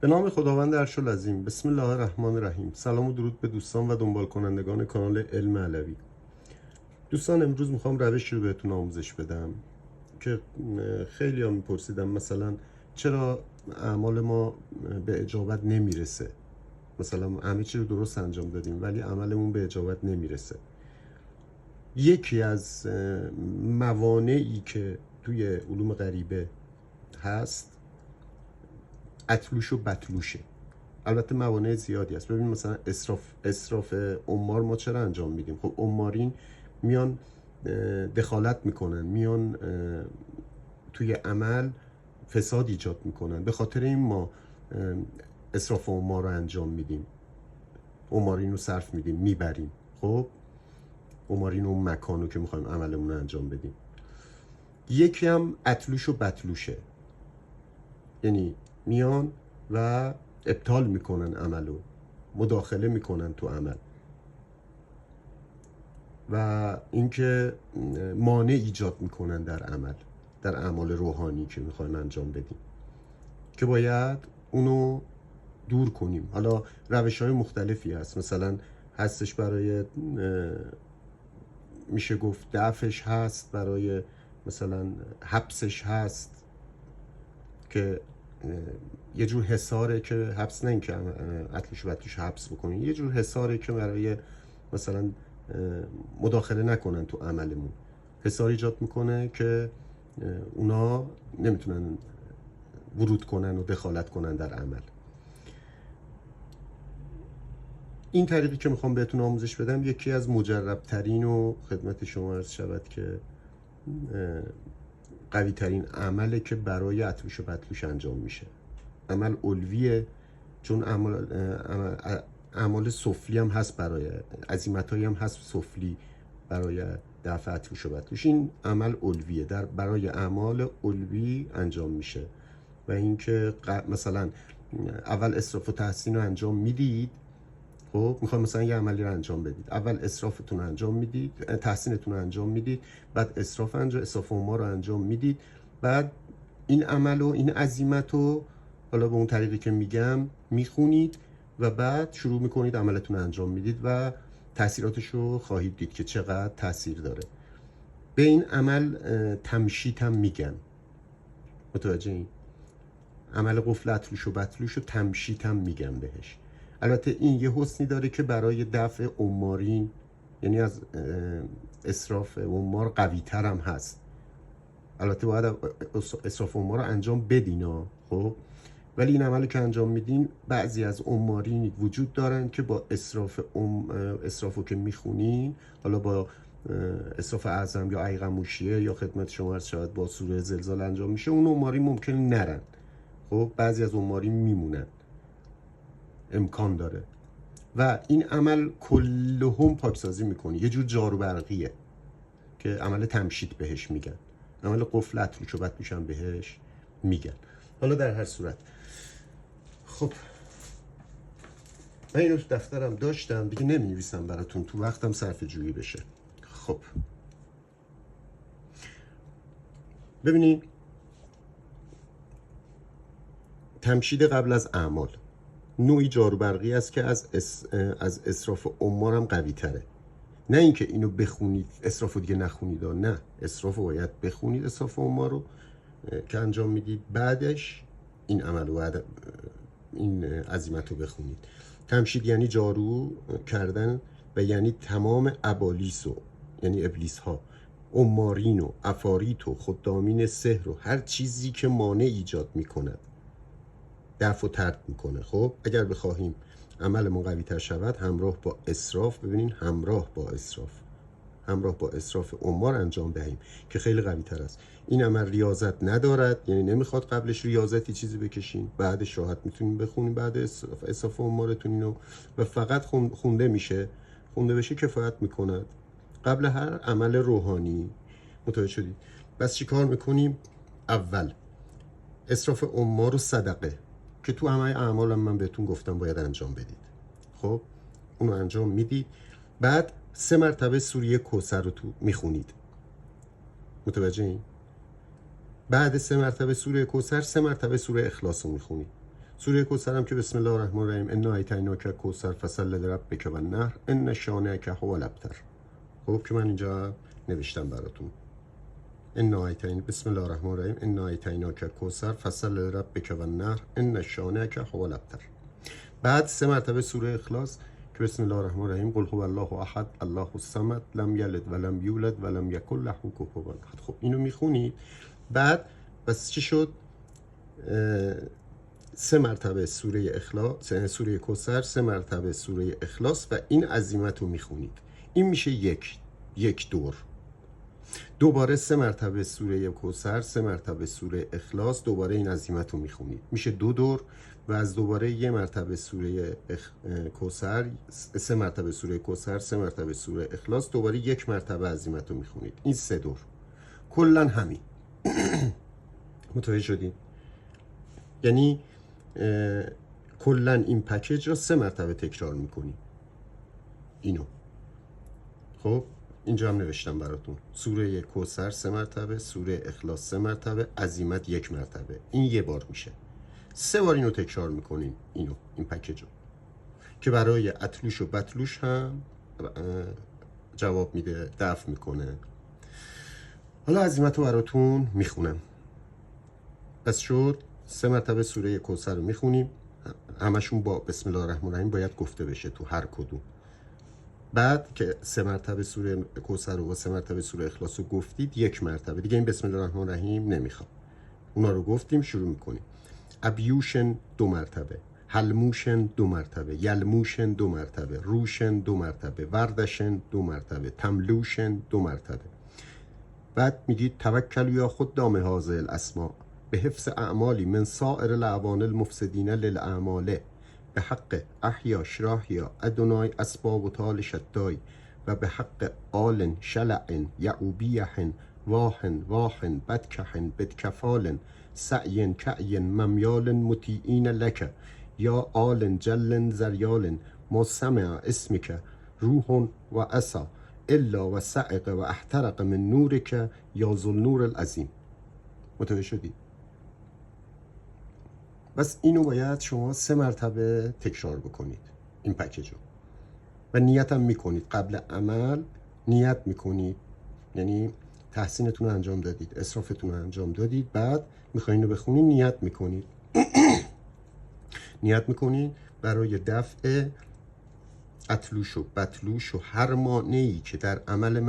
به نام خداوند عرش‌العظیم. بسم الله الرحمن الرحیم. سلام و درود به دوستان و دنبال کنندگان کانال علم علوی. دوستان، امروز میخوام روشی رو بهتون آموزش بدم که خیلی ها میپرسیدم مثلا چرا اعمال ما به اجابت نمیرسه. مثلا همه چی رو درست انجام دادیم ولی عملمون به اجابت نمیرسه. یکی از موانعی که توی علوم غریبه هست اتلوش و بطلوشه. البته موانع زیادی هست. ببین مثلا اسراف عمار ما چرا انجام میدیم؟ خب عمارین میان دخالت میکنن، میان توی عمل فساد ایجاد میکنن. به خاطر این ما اسراف عمار رو انجام میدیم، عمارین رو صرف میدیم، میبریم. خب عمارین اون مکانو که میخوایم عملمون رو انجام بدیم. یکی هم اتلوش و بطلوشه، یعنی میان و ابطال میکنن عملو، مداخله میکنن تو عمل و اینکه مانع ایجاد میکنن در عمل، در اعمال روحانی که میخوایم انجام بدیم که باید اونو دور کنیم. حالا روش های مختلفی هست، مثلا هستش برای میشه گفت دفعش هست، برای مثلا حبسش هست که یه جور حصاره که حبس، نه اینکه اتلوش و بطلوش حبس بکنین، یه جور حصاره که برای مثلا مداخله نکنن تو عملمون، حصار ایجاد میکنه که اونا نمیتونن ورود کنن و دخالت کنن در عمل. این طریقی که میخوام بهتون آموزش بدم یکی از مجربترین و خدمت شما عرض شود که قوی ترین عمله که برای اتلوش و بطلوش انجام میشه. عمل علویه، چون اعمال سفلی هم هست، برای عزیمت‌هایی هم هست سفلی برای دفع اتلوش و بطلوش. این عمل علویه، برای اعمال علوی انجام میشه. و اینکه مثلا اول اسراف و تحسین رو انجام میدید. خب میخوایم مثلا یه عملی رو انجام بدید، اول اسرافتون رو انجام میدید، تحسینتون رو انجام میدید، بعد اسراف عمار رو انجام میدید، بعد این عمل و این عزیمت رو حالا به اون طریقی که میگم میخونید و بعد شروع میکنید عملتون رو انجام میدید و تاثیراتش رو خواهید دید که چقدر تاثیر داره. به این عمل تمشیط هم میگن، متوجه این؟ عمل قفل اتلوش و بطلوش رو تمشیط هم میگن بهش. البته این یه حسنی داره که برای دفع عمارین، یعنی از اسراف عمار قوی تر هم هست. البته باید اسراف عمار رو انجام بدین ها. خب ولی این عملی که انجام میدین، بعضی از عمارین وجود دارن که با اسرافو که میخونین، حالا با اسراف اعظم یا ایقموشیه یا خدمت شما عرض شود با سوره زلزال انجام میشه، اون عمارین ممکن نرن. خب بعضی از عمارین میمونن، امکان داره. و این عمل کلهم پاکسازی میکنه، یه جور جارو برقیه که عمل تمشیط بهش میگن، عمل قفل اتلوش و بطلوش هم بهش میگن. حالا در هر صورت خب من اینو تو دفترم داشتم دیگه، نمی‌نویسم براتون تو وقتم صرف جویی بشه. خب ببینید، تمشید قبل از اعمال نوعی جارو برقی است که از اسراف عمار هم قوی تره. نه اینکه اینو بخونید اسراف دیگه نخونید، نه، اسراف باید بخونید، اسراف عمار رو که انجام میدید، بعدش این عمل رو، بعد این عزیمت رو بخونید. تمشید یعنی جارو کردن و یعنی تمام ابالیس و یعنی ابلیس ها، عمارین و عفاریت و خدامین سحر و هر چیزی که مانع ایجاد میکند دفع و طرد میکنه. خب اگر بخواهیم عملمون قوی تر شود، همراه با اسراف، ببینین همراه با اسراف عمار انجام دهیم که خیلی قوی تر است. این عمل ریاضت ندارد، یعنی نمیخواد قبلش ریاضتی چیزی بکشین، بعدش راحت میتونین بخونین بعد اسراف عمارتون اینو، و فقط خونده بشه کفایت میکند قبل هر عمل روحانی. متوجه شدید؟ بس چی کار میکنیم؟ اول اسراف عمار و صدقه که تو همه اعمالم من بهتون گفتم باید انجام بدید. خب اونو انجام میدید، بعد 3 مرتبه سوره کوثر رو تو میخونید. متوجه این؟ بعد 3 مرتبه سوره کوثر 3 مرتبه سوره اخلاص رو میخونید. سوره کوثر هم که بسم الله الرحمن الرحیم انا اعطیناک کوثر فصل لربک والنحر ان شانئک هو الابتر. خب که من اینجا نوشتم براتون انا اعطین بسم الله الرحمن الرحیم انا اعطیناک کوثر فصل لربک والنحر ان شانئک هو الابتر. بعد 3 مرتبه سوره اخلاص که بسم الله الرحمن الرحیم قل هو الله احد الله الصمد لم یلد ولم یولد ولم یکن له کفوا احد. خب اینو میخونید. بعد بس چی شد؟ 3 مرتبه سوره اخلاص، سوره کوثر، 3 مرتبه سوره اخلاص و این عزیمت رو میخونید. این میشه یک دور. دوباره 3 مرتبه سوره کوثر، 3 مرتبه سوره اخلاص، دوباره این عزیمت رو میخونید. میشه 2 دور و از دوباره 1 مرتبه سوره کوثر، 3 مرتبه سوره کوثر، 3 مرتبه سوره اخلاص، دوباره 1 مرتبه عزیمت رو میخونید. این 3 دور. کلا همین. متوجه شدین؟ یعنی کلا این پکیج رو 3 مرتبه تکرار میکنی. اینو خب اینجا هم نوشتم براتون سوره کوثر 3 مرتبه، سوره اخلاص 3 مرتبه، عزیمت 1 مرتبه. این 1 بار میشه. 3 بار اینو تکرار میکنین. این پکیج رو که برای اتلوش و بتلوش هم جواب میده، دفع میکنه. حالا عزیمت رو براتون میخونم. پس شد 3 مرتبه سوره کوثر رو میخونیم، همشون با بسم الله الرحمن الرحیم باید گفته بشه تو هر کدوم. بعد که 3 مرتبه سوره کوثر و 3 مرتبه سوره اخلاص رو گفتید، 1 مرتبه دیگه این بسم الله الرحمن الرحیم نمیخوام. اونا رو گفتیم، شروع میکنیم. ابیوشن 2 مرتبه، حلموشن 2 مرتبه، یلموشن 2 مرتبه، روشن 2 مرتبه، وردشن 2 مرتبه، تملوشن 2 مرتبه. بعد میگید توکلوا یا خدام هذه الاسماء به حفظ اعمالی من سائر الاعوان المفسدین للاعمال به حق احیا شراحیا ادونای اسباب و تال شدای و به حق آل شلع یعوبیح واحن بدکحن بدکفال سعی کعی ممیال مطیعین لک یا آل جل زریال ما سمع اسمک روح و عصا الا و سعق و احترق من نورک یا ذوالنور العظیم. متوجه شدید؟ بس اینو باید شما 3 مرتبه تکرار بکنید این پکیج رو و نیت هم میکنید. قبل عمل نیت میکنید، یعنی تحسینتون رو انجام دادید، اسرافتون رو انجام دادید، بعد میخواین رو بخونید، نیت میکنید. نیت میکنید برای دفع اتلوش و بتلوش و هر مانعی که در عمل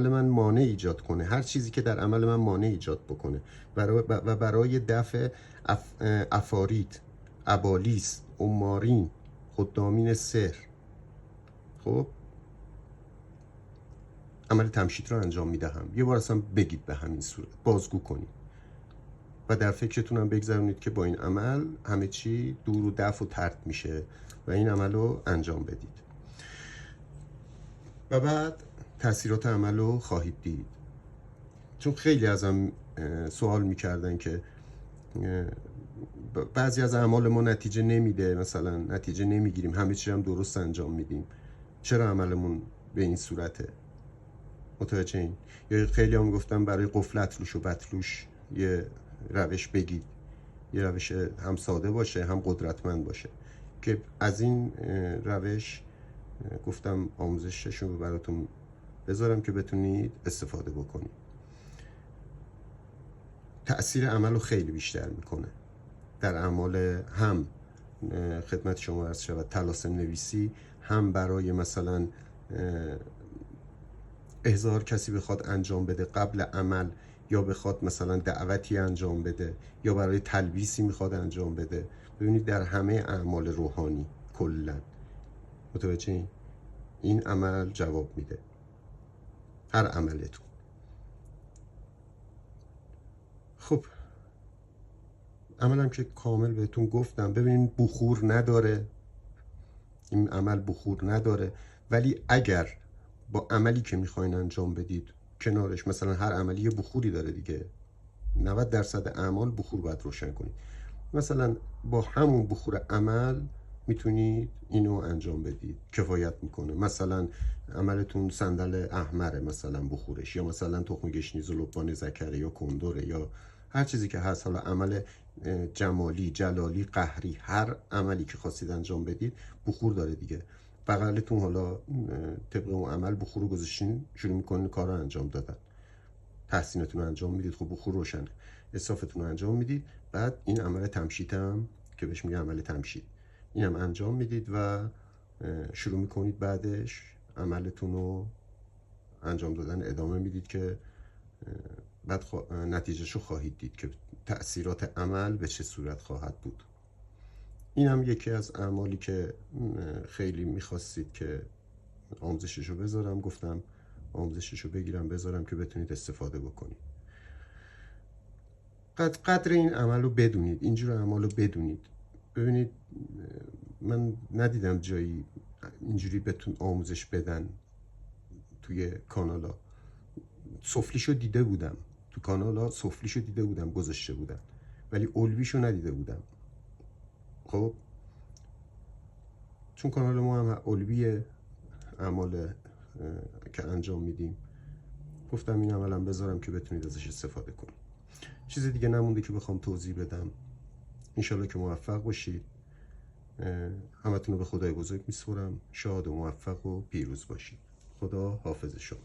من مانع ایجاد کنه، هر چیزی که در عمل من مانع ایجاد بکنه و برای دفع افارید، ابالیس، امارین، خدامین سحر. خب عمل تمشید رو انجام میدهم. یه بار اصلا بگید به همین صورت، بازگو کنید و در فکرتون هم بگذارونید که با این عمل همه چی دور و دفع و طرد میشه و این عمل رو انجام بدید و بعد تاثیرات عمل رو خواهید دید. چون خیلی ازم سوال میکردن که بعضی از اعمال ما نتیجه نمیده، مثلا نتیجه نمیگیریم، همه چی هم درست انجام میدیم، چرا عملمون به این صورته؟ متوجه این؟ یا خیلی هم گفتم برای قفل اتلوش و بتلوش یه روش بگید، یه روش هم ساده باشه هم قدرتمند باشه که از این روش گفتم آموزششو براتون بذارم که بتونید استفاده بکنید. تأثیر عمل رو خیلی بیشتر میکنه در اعمال، هم خدمت شما عرض شود طلاسم نویسی، هم برای مثلا احضار کسی بخواد انجام بده قبل عمل، یا بخواد مثلا دعوتی انجام بده، یا برای تلبیسی میخواد انجام بده. ببینید در همه اعمال روحانی کلا، متوجه این عمل جواب میده، هر عملتون. خب عملم که کامل بهتون گفتم. ببینید بخور نداره این عمل، بخور نداره، ولی اگر با عملی که میخواین انجام بدید کنارش، مثلا هر عملی یه بخوری داره دیگه، 90% اعمال بخور باید روشن کنید، مثلا با همون بخور عمل میتونید اینو انجام بدید، کفایت میکنه. مثلا عملتون صندل احمره مثلا بخورش، یا مثلا تخم گشنیز و لبان ذکره یا کندوره یا هر چیزی که هست، حالا عمل جمالی، جلالی، قهری، هر عملی که خواستید انجام بدید بخور داره دیگه. بغلتون حالا طبق اون عمل بخور رو گذاشتین، شروع میکنین کار رو انجام دادن، تحسینتون رو انجام میدید، خب بخور روشنه، اصرافتون رو انجام میدید. بعد این عمل تمشید هم که بهش میگه عمل تمشید، این هم انجام میدید و شروع میکنید بعدش عملتون رو انجام دادن ادامه میدید که بعد نتیجهش رو خواهید دید که تأثیرات عمل به چه صورت خواهد بود. این هم یکی از اعمالی که خیلی میخواستید که آموزشش رو بذارم، گفتم آموزشش رو بگیرم بذارم که بتونید استفاده بکنید. قدر این عمل رو بدونید، اینجور اعمال رو بدونید. ببینید من ندیدم جایی اینجوری بهتون آموزش بدن توی کانالا. سفلیشو دیده بودم تو کانالا، سفلیشو دیده بودم گذاشته بودن، ولی علویشو ندیده بودم. خب چون کانال ما هم علوی اعمال که انجام میدیم، گفتم این عملم بذارم که بتونید ازش استفاده کنید. چیز دیگه نمونده که بخوام توضیح بدم. انشالله که موفق باشید. همتون رو به خدای بزرگ میسپرم. شاد و موفق و پیروز باشید. خدا حافظ شما.